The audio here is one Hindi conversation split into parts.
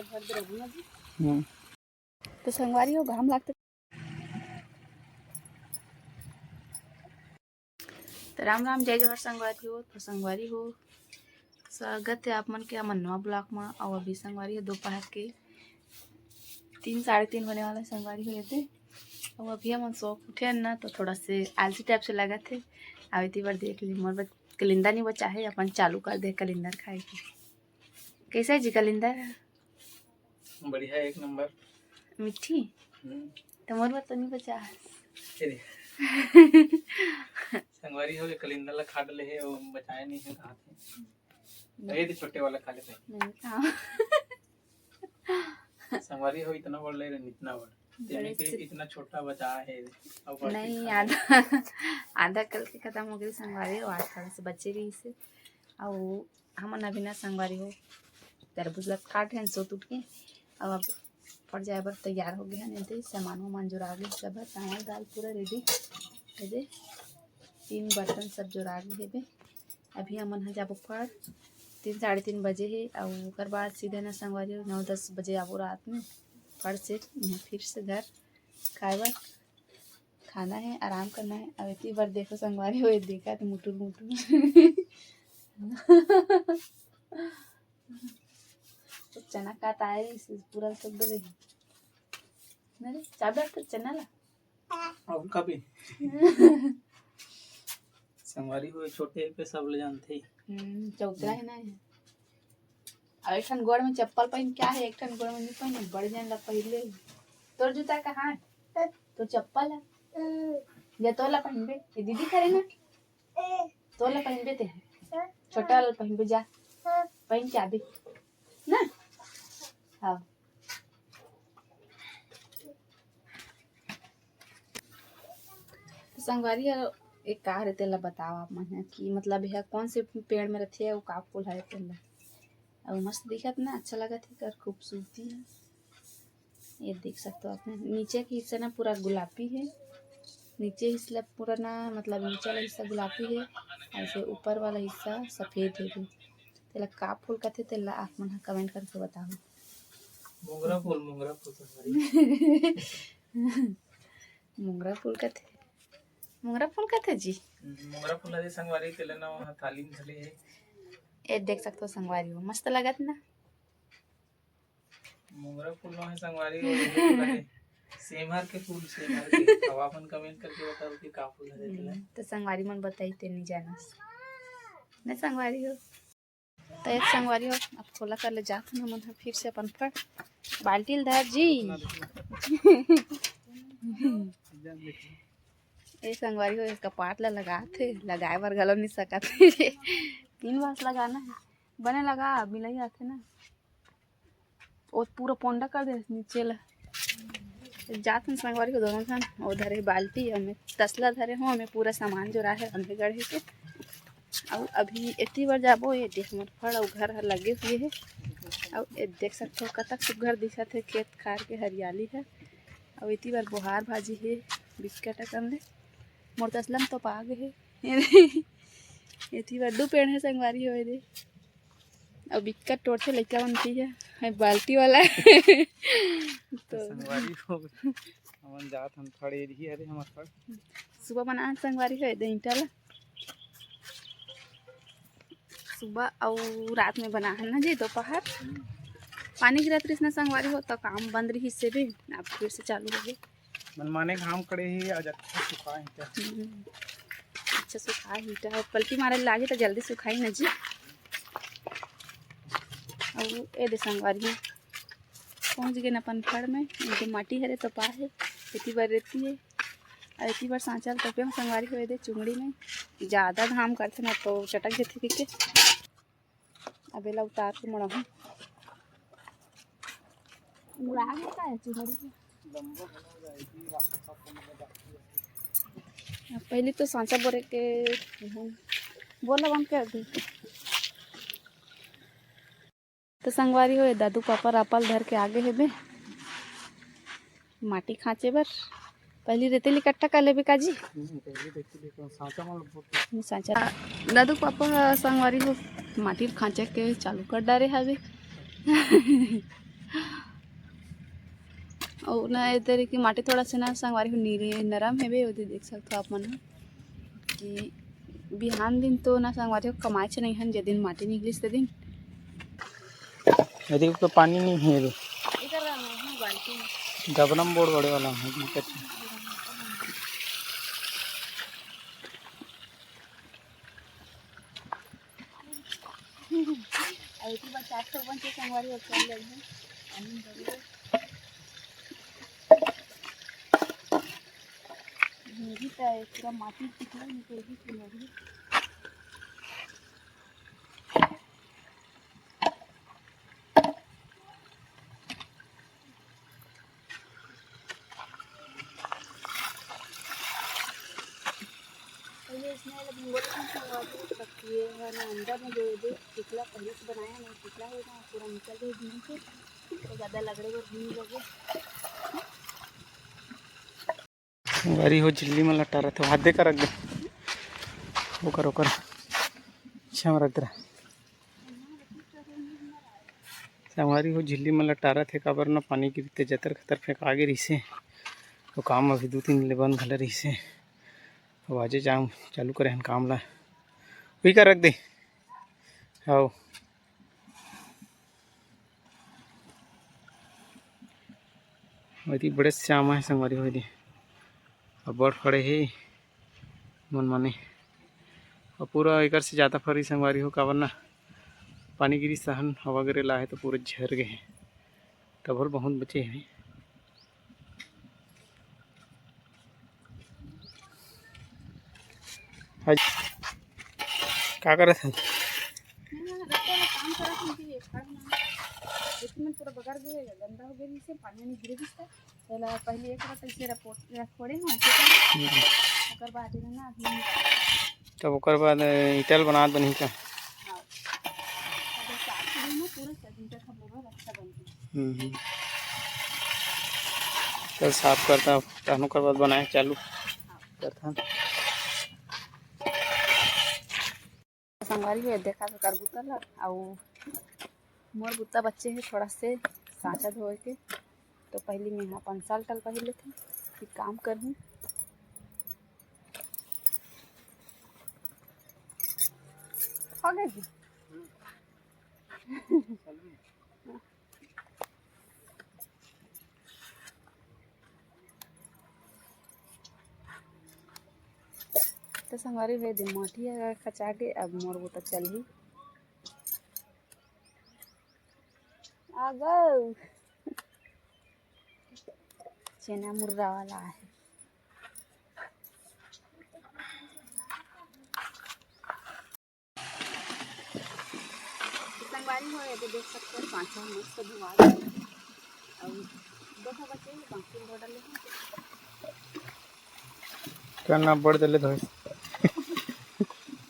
तो संगवारी हो घाम लागते। तो राम राम जय जवाहर संगवारी हो। तो संगवारी हो स्वागत है आप मन के अमनवा ब्लॉक में। और अभी संगवारी है दोपहर के 3 साढ़े 3 होने वाला संगवारी हो थे। और अभी हम सो उठे ना तो थोड़ा से आलसी टाइप से लगा थे। अब इतनी बार देख ली मोर कलिंदा नहीं बचा है, अपन चालू कर दे कलिंदर खाए की। कैसा है जी कलिंदर? बढ़िया एक नंबर मीठी। तो मोर तो नहीं बचा है। संगवारी हो कलिंदर ला खा डले है वो बचाया नहीं है कहाँ थे। ये तो छोटे वाला खा लेते हैं। संगवारी हो इतना बड़ ले रहे इतना बड़ इतना छोटा बचा है। नहीं आधा कल के खत्म हो गई संगवारी हो। आज थोड़ा से बचे रही से। और हम अभी ना संगवारी हो तरबूज लग काट हैं सो टूट के। अब पड़ जाए बर तैयार हो गया नहीं सामान वामान जुड़ा गए सब है। चावल दाल पूरा रेडी है दे। 3 बर्तन सब जुड़ा गए है। अभी हमन है जाबो पड़ 3 साढ़े 3 बजे है। और ओकर बाद सीधे ना संगवारी 9-10 बजे आबो रात में पड़ से फिर से घर खाए बार खाना है आराम करना है। अब इतनी बार देखो संगवारी हो देखा तो मुटुर मुटुर तो चना काटा है इसे पूरा सब दे नहीं चाबी तो चना ला और कभी संगवारी हो छोटे पे सब ले जानते चौकड़ा है ना। और एक गोड़ में चप्पल पहन क्या है एक गोड़ में नहीं पहने बढ़ जाने लग पहले। तोर जूता कहाँ है? तो चप्पल है या तोला पहन बे ये दीदी करे ना तोला पहन बे ते छोटा वाला पहन बे जा पहन के आबे ना। हाँ संगवारी है एक का रहते ला बताओ आप मन कि मतलब यह कौन से पेड़ में रहते है वो का फूल है तेला। और मस्त दिखत ना अच्छा लगा थी कर खूबसूरती है। ये देख सकते हो आपने नीचे की हिस्सा ना पूरा गुलाबी है। नीचे हिस्सा पूरा ना मतलब नीचे वाला हिस्सा गुलाबी है ऐसे ऊपर वाला हिस्सा सफेद है। तेला का फूल कहते तेला आप मन कमेंट करके बताओ। मोंगरा फूल मोंगरा फूल कहते जी। मोंगरा फूल है संगवारी तेला ना थाली में धले है। ये देख सकते हो संगवारी हो मस्त लगत ना। मोंगरा फूल है संगवारी हो सेमहर के फूल सेमहर के अब अपन कमेंट करके बताओ कि का फूल है तेला। तो संगवारी मन बताई ते नहीं जाना नहीं संगवारी हो। तो एक संगवारी हो अब खोला कर ले जात ना मन फिर से अपन फट बाल्टी धर जी। ये संगवारी हो कपाट ला लगाते लगाए बार गलो नहीं सकते 3 बार लगाना है बने लगा मिलाई आते ना और पूरा पोंडा कर दे नीचे ला जात हूँ संगवारी को दोनों खान उधर है बाल्टी हमें तसला धरे हूँ हमें पूरा सामान जो रहा है अंधे गढ़े के। और अभी इतनी बार जाबो ये देख मत फड़ और घर लगे हुए है। और देख सकते हो कतक सुघर दिखा थे खेत खार के हरियाली है। और इतनी बार बुहार भाजी है बिस्किट कर मोर तसलम तो पा गए है इतनी बार 2 पेड़ है संगवारी हो दे। और बिक्कट तोड़ते लड़का बनती है बाल्टी वाला तो संगवारी हो हमन जात हम खड़े रही अरे हम खड़ सुबह बना संगवारी हो दे इंटल सुबह और रात में बना है ना जी दोपहर पानी गिरत रही ना संगवारी हो तो काम बंद रही से भी अब फिर से चालू हो गए। मन माने घाम खड़े ही आज अच्छा सुखा है अच्छा सुखा हीटा पलटी मारे लागे तो जल्दी सुखाई ना जी। और ये दे संगवारी पहुँच गए अपन फड़ में इनके माटी हरे तो पा है इतनी बार रहती है। और इतनी बार सांचल तो हम संगवारी हो दे चुंगड़ी में ज़्यादा घाम करते ना तो चटक जाती के अब एला उतार के मोड़ा हूँ का है चुंगड़ी पहले तो सांचा बोरे के बोला बंद कर दे। तो संगवारी हो दादू पापा रापल धर के आगे है बे माटी खाँचे बर पहली रेतीली इकट्ठा कर ले काजी सांचा दादू पापा संगवारी हो माटी खाँचे के चालू कर डारे हवे और ना इधर की माटी थोड़ा सा ना संगवारी हो नीली नरम है बे ओदे देख सकते हो आप मन कि बिहान दिन तो ना संगवारी हो कमाए छ नहीं हन जे दिन माटी निकलिस ते दिन यदि को पानी नहीं है रे इधर मैं बाल्टी डबनम बोर्ड बड़े वाला है दिक्कत है। ऐसी बचात तो बन के संगवारी हो चल गई है पानी बड़ी मेरी तो पूरा माटी कितना निकलेगी सुनोगी पहले इसमें बोल संगवारी रखी है ना अंदर में जो दे पिछला पहले से बनाया नहीं पिछला है ना पूरा निकल गई दिन से तो ज़्यादा लगड़े और भी लगे संगवारी हो झिल्ली में लटा रहा था हाथ दे कर रख दे ओकर ओकर अच्छा में रख दे संगवारी हो झिल्ली में लटा रहा थे काबर ना पानी गिरते जतर खतर फेंक आगे रही से तो काम अभी 2-3 दिन ले बंद घले रही से अब आजे जाम चालू करे हन काम ला वही कर रख दे हाँ वही बड़े श्याम है संगवारी हो दे अब बड़ फड़े है मन माने और पूरा एक से ज़्यादा फरी संगवारी हो काबर ना पानी गिरी सहन हवा गिरे ला है तो पूरे झर गए हैं तब और बहुत बचे हैं आज क्या कर रहे थे इसमें पूरा बगर गए गंदा हो गई से पानी नहीं गिरे दिसता पहला पहले एक बार ऐसे रिपोर्ट रख पड़े ना ओकर बाद ना अभी तब ओकर बाद इटल बना बनी का हां अब साथ में पूरा सजन तक पूरा अच्छा बनती कल साफ करता तहन ओकर बाद बनाए चालू करता संगवारी हो देखा तो कर बुता ला आउ मोर बुता बच्चे है थोड़ा से सांचा धोए के तो पहले मैं यहाँ 5 साल टल पहले थे फिर काम करूँ हो गई तो संगवारी हुए दिन माटी खचा के अब मोर बुता चल ही आ गो चना मुर्रा वाला है संगवारी हो तो देख सकते हो पाँच मस्त धुआ और देखो बच्चे बाकी बॉर्डर ले करना बढ़ दले धोए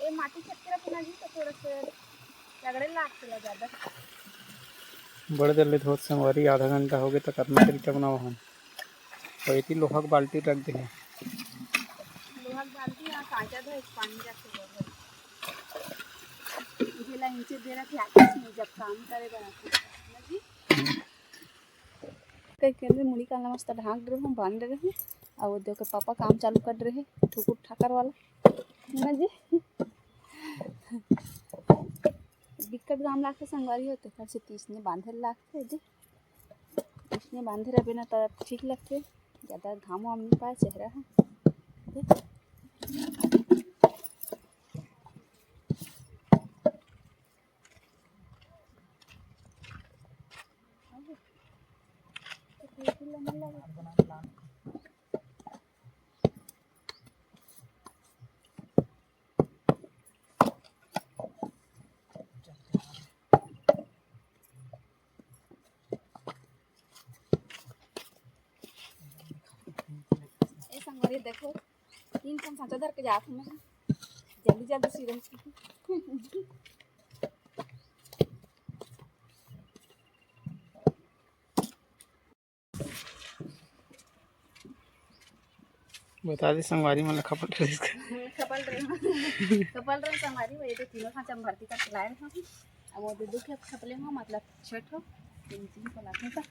ये माटी छटके रखना जी तो थोड़ा से लगड़े लागते ला ज़्यादा बढ़ दले धोत संगवारी आधा घंटा हो गया तो करना तरीका बनाओ हम तो इतनी लोहा की बाल्टी रख दे लोहा की बाल्टी या कांचा धो पानी रख के झेला नीचे दे रखे आकाश में जब काम करे बना जी कई के मुड़ी का मस्त ढाक रहे हूँ बांध रहे हूँ और देखो पापा काम चालू कर रहे हैं ठुकुर ठाकर वाला ना जी दिक्कत गाम लाख संगवारी होते फिर से 30 ने बांधे लाखते जी इसने बांधे रहे ना तो ठीक लगते ज़्यादा घाम वाम नहीं पाए चेहरा है संगवारी देखो 3 सांचा धर के जात में जल्दी जल्दी सी रही बता दे संगवारी मतलब खपल रहे संगवारी वो ये तीनों सांचा में भर्ती कर लाए हैं अब वो दो खपले हो मतलब छठ हो 3 को लाते हैं